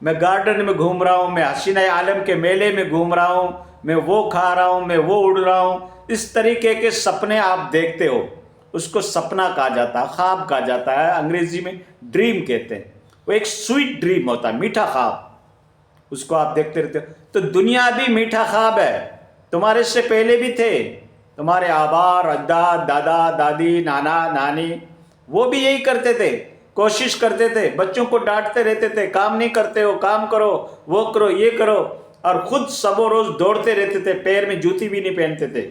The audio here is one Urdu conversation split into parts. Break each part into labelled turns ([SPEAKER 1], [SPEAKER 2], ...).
[SPEAKER 1] میں گارڈن میں گھوم رہا ہوں، میں حسینہ عالم کے میلے میں گھوم رہا ہوں، میں وہ کھا رہا ہوں، میں وہ اڑ رہا ہوں، اس طریقے کے سپنے آپ دیکھتے ہو، اس کو سپنا کہا جاتا ہے، خواب کہا جاتا ہے، انگریزی میں ڈریم کہتے ہیں۔ وہ ایک سویٹ ڈریم ہوتا ہے، میٹھا خواب، اس کو آپ دیکھتے رہتے ہو۔ تو دنیا بھی میٹھا خواب ہے، تمہارے سے پہلے بھی تھے، تمہارے آبا اور اجداد، دادا دادی، نانا نانی، وہ بھی یہی کرتے تھے، کوشش کرتے تھے، بچوں کو ڈانٹتے رہتے تھے، کام نہیں کرتے ہو، کام کرو، وہ کرو، یہ کرو، اور خود سب و روز دوڑتے رہتے تھے، پیر میں جوتی بھی نہیں پہنتے تھے۔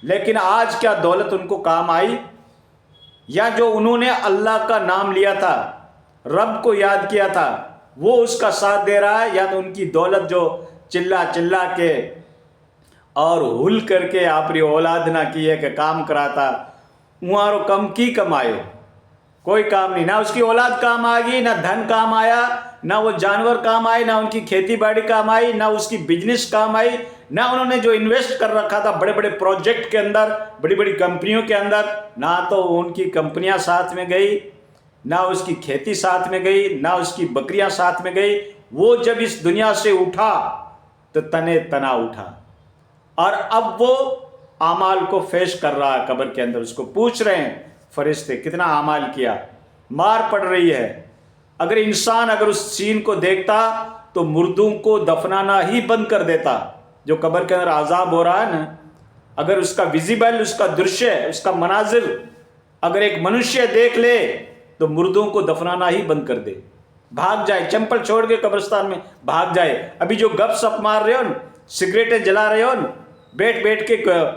[SPEAKER 1] لیکن آج کیا دولت ان کو کام آئی؟ یا جو انہوں نے اللہ کا نام لیا تھا، رب کو یاد کیا تھا، وہ اس کا ساتھ دے رہا ہے؟ یا تو ان کی دولت جو چلا چلا کے اور ہل کر کے اپنی اولاد نہ کی ہے کہ کام کراتا، وہاں کم کی کمائے، کوئی کام نہیں، نہ اس کی اولاد کام آ گئی، نہ دھن کام آیا، نہ وہ جانور کام آئے، نہ ان کی کھیتی باڑی کام آئی، نہ اس کی بزنس کام آئی، نہ انہوں نے جو انویسٹ کر رکھا تھا بڑے بڑے پروجیکٹ کے اندر، بڑی بڑی کمپنیوں کے اندر، نہ تو ان کی کمپنیاں ساتھ میں گئی، نہ اس کی کھیتی ساتھ میں گئی، نہ اس کی بکریاں ساتھ میں گئی۔ وہ جب اس دنیا سے اٹھا تو تنے تنا اٹھا، اور اب وہ اعمال کو پیش کر رہا ہے قبر کے اندر۔ اس کو پوچھ رہے ہیں فرشتے کتنا اعمال کیا، مار پڑ رہی ہے۔ اگر انسان اگر اس سین کو دیکھتا تو مردوں کو دفنانا ہی بند کر دیتا۔ جو قبر کے اندر عذاب ہو رہا ہے نا، اگر اس کا ویزیبل، اس کا درشیہ، اس کا مناظر اگر ایک منشیہ دیکھ لے تو مردوں کو دفنانا ہی بند کر دے، بھاگ جائے، چمپل چھوڑ کے قبرستان میں بھاگ جائے۔ ابھی جو گپ سپ مار رہے ہو نا، سگریٹیں جلا رہے ہو نا، بیٹھ بیٹھ کے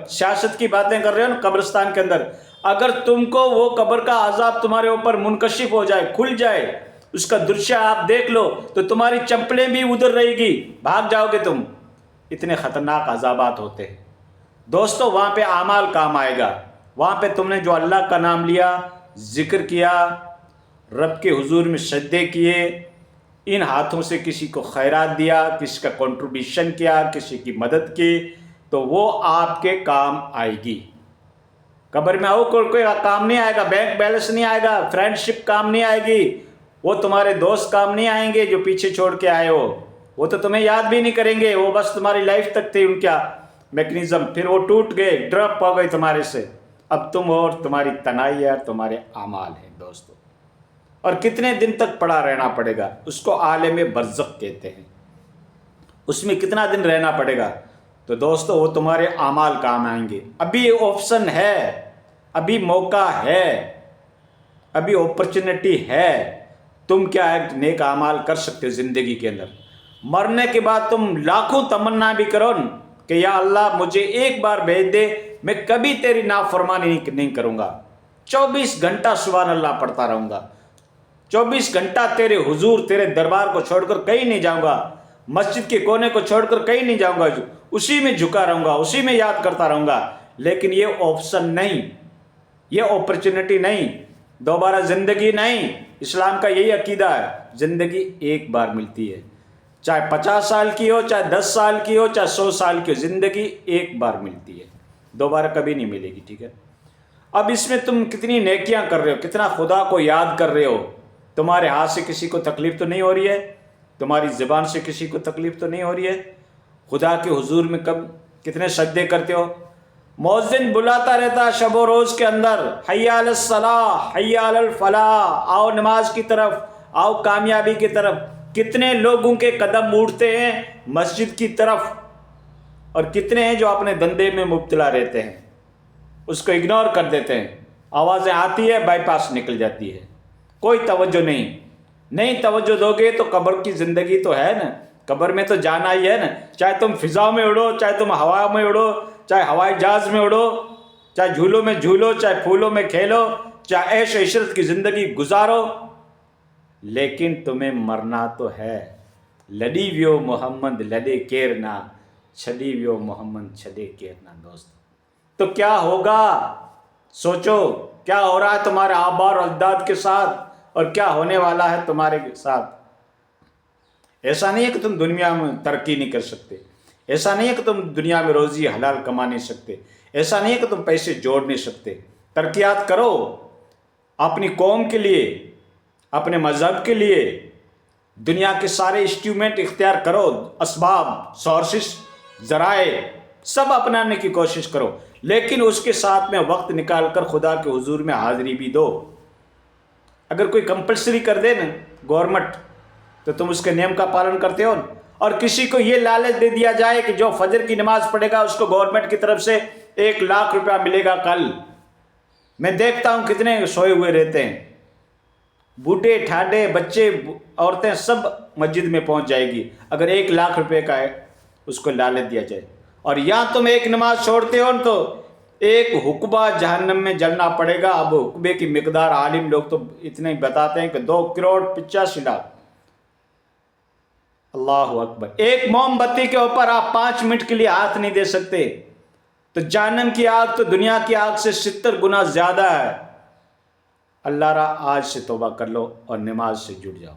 [SPEAKER 1] سیاست کی باتیں کر رہے ہو نا قبرستان کے اندر، اگر تم کو وہ قبر کا عذاب تمہارے اوپر منکشف ہو جائے، کھل جائے، اس کا درشیہ آپ دیکھ لو، تو تمہاری چپلیں بھی ادھر رہے گی، بھاگ جاؤ گے تم۔ اتنے خطرناک عذابات ہوتے ہیں دوستو۔ وہاں پہ اعمال کام آئے گا، وہاں پہ تم نے جو اللہ کا نام لیا، ذکر کیا، رب کے حضور میں سجدے کیے، ان ہاتھوں سے کسی کو خیرات دیا، کسی کا کنٹریبیوشن کیا، کسی کی مدد کی، تو وہ آپ کے کام آئے گی۔ قبر میں آؤ کوئی کام نہیں آئے گا، بینک بیلنس نہیں آئے گا، فرینڈ شپ کام نہیں آئے گی، وہ تمہارے دوست کام نہیں آئیں گے جو پیچھے چھوڑ کے آئے ہو، وہ تو تمہیں یاد بھی نہیں کریں گے، وہ بس تمہاری لائف تک تھے ان کا میکنزم، پھر وہ ٹوٹ گئے، ڈراپ ہو گئے تمہارے سے۔ اب تم اور تمہاری تنہائی اور تمہارے اعمال ہیں دوستو، اور کتنے دن تک پڑا رہنا پڑے گا، اس کو عالم برزخ کہتے ہیں۔ اس میں کتنا دن رہنا پڑے گا؟ تو دوستو وہ تمہارے اعمال کام آئیں گے۔ ابھی آپشن ہے، ابھی موقع ہے، ابھی اپرچونٹی ہے، تم کیا ہے نیک اعمال کر سکتے زندگی کے اندر۔ مرنے کے بعد تم لاکھوں تمنا بھی کرو کہ یا اللہ مجھے ایک بار بھیج دے، میں کبھی تیری نافرمانی نہیں کروں گا، 24 گھنٹہ سبحان اللہ پڑھتا رہوں گا، 24 گھنٹہ تیرے حضور، تیرے دربار کو چھوڑ کر کہیں نہیں جاؤں گا، مسجد کے کونے کو چھوڑ کر کہیں نہیں جاؤں گا، اسی میں جھکا رہوں گا، اسی میں یاد کرتا رہوں گا۔ لیکن یہ آپشن نہیں، یہ اپرچونٹی نہیں، دوبارہ زندگی نہیں۔ اسلام کا یہی عقیدہ ہے، زندگی ایک بار ملتی ہے، چاہے 50 سال کی ہو، چاہے 10 سال کی ہو، چاہے 100 سال کی ہو، زندگی ایک بار ملتی ہے، دوبارہ کبھی نہیں ملے گی، ٹھیک ہے؟ اب اس میں تم کتنی نیکیاں کر رہے ہو، کتنا خدا کو یاد کر رہے ہو، تمہارے ہاتھ سے کسی کو تکلیف تو نہیں ہو رہی ہے، تمہاری زبان سے کسی کو تکلیف تو نہیں ہو رہی ہے، خدا کے حضور میں کتنے سجدے کرتے ہو، مؤذن بلاتا رہتا شب و روز کے اندر، حی علی الصلاح، حی علی الفلاح، آؤ نماز کی طرف، آؤ کامیابی کی طرف۔ کتنے لوگوں کے قدم اٹھتے ہیں مسجد کی طرف، اور کتنے ہیں جو اپنے دندے میں مبتلا رہتے ہیں، اس کو اگنور کر دیتے ہیں، آوازیں آتی ہے بائی پاس نکل جاتی ہے، کوئی توجہ نہیں توجہ دو گے تو قبر کی زندگی تو ہے نا، قبر میں تو جانا ہی ہے نا، چاہے تم فضا میں اڑو، چاہے تم ہوا میں اڑو، چاہے ہوائی جہاز میں اڑو، چاہے جھولوں میں جھولو، چاہے پھولوں میں کھیلو، چاہے عیش عشرت کی زندگی گزارو، لیکن تمہیں مرنا تو ہے۔ لڑی ویو محمد لڑے کیرنا، چھڑی ویو محمد چھڑے کیرنا۔ دوست تو کیا ہوگا؟ سوچو کیا ہو رہا ہے تمہارے آبا اور اجداد کے ساتھ، اور کیا ہونے والا ہے تمہارے ساتھ۔ ایسا نہیں ہے کہ تم دنیا میں ترقی نہیں کر سکتے، ایسا نہیں ہے کہ تم دنیا میں روزی حلال کما نہیں سکتے، ایسا نہیں ہے کہ تم پیسے جوڑ نہیں سکتے۔ ترقیات کرو، اپنی قوم کے لیے، اپنے مذہب کے لیے، دنیا کے سارے انسٹرومنٹ اختیار کرو، اسباب، سورسز، ذرائع سب اپنانے کی کوشش کرو، لیکن اس کے ساتھ میں وقت نکال کر خدا کے حضور میں حاضری بھی دو۔ اگر کوئی کمپلسری کر دے نا گورنمنٹ تو تم اس کے نیم کا پالن کرتے ہو، اور کسی کو یہ لالچ دے دیا جائے کہ جو فجر کی نماز پڑھے گا اس کو گورنمنٹ کی طرف سے 1,00,000 روپیہ ملے گا کل۔ میں دیکھتا ہوں کتنے سوئے ہوئے رہتے ہیں، بوڑھے ٹھاڈے بچے عورتیں سب مسجد میں پہنچ جائے گی اگر 1,00,000 روپے کا ہے اس کو لالچ دیا جائے، اور یا تم ایک نماز چھوڑتے ہو تو ایک حقبہ جہنم میں جلنا پڑے گا۔ اب حقبے کی مقدار عالم لوگ تو اتنے ہی بتاتے ہیں کہ 2,85,00,000۔ اللہ اکبر! ایک موم بتی کے اوپر آپ 5 منٹ کے لیے ہاتھ نہیں دے سکتے، تو جہنم کی آگ تو دنیا کی آگ سے 70 گنا زیادہ ہے۔ اللہ را آج سے توبہ کر لو اور نماز سے جڑ جاؤ۔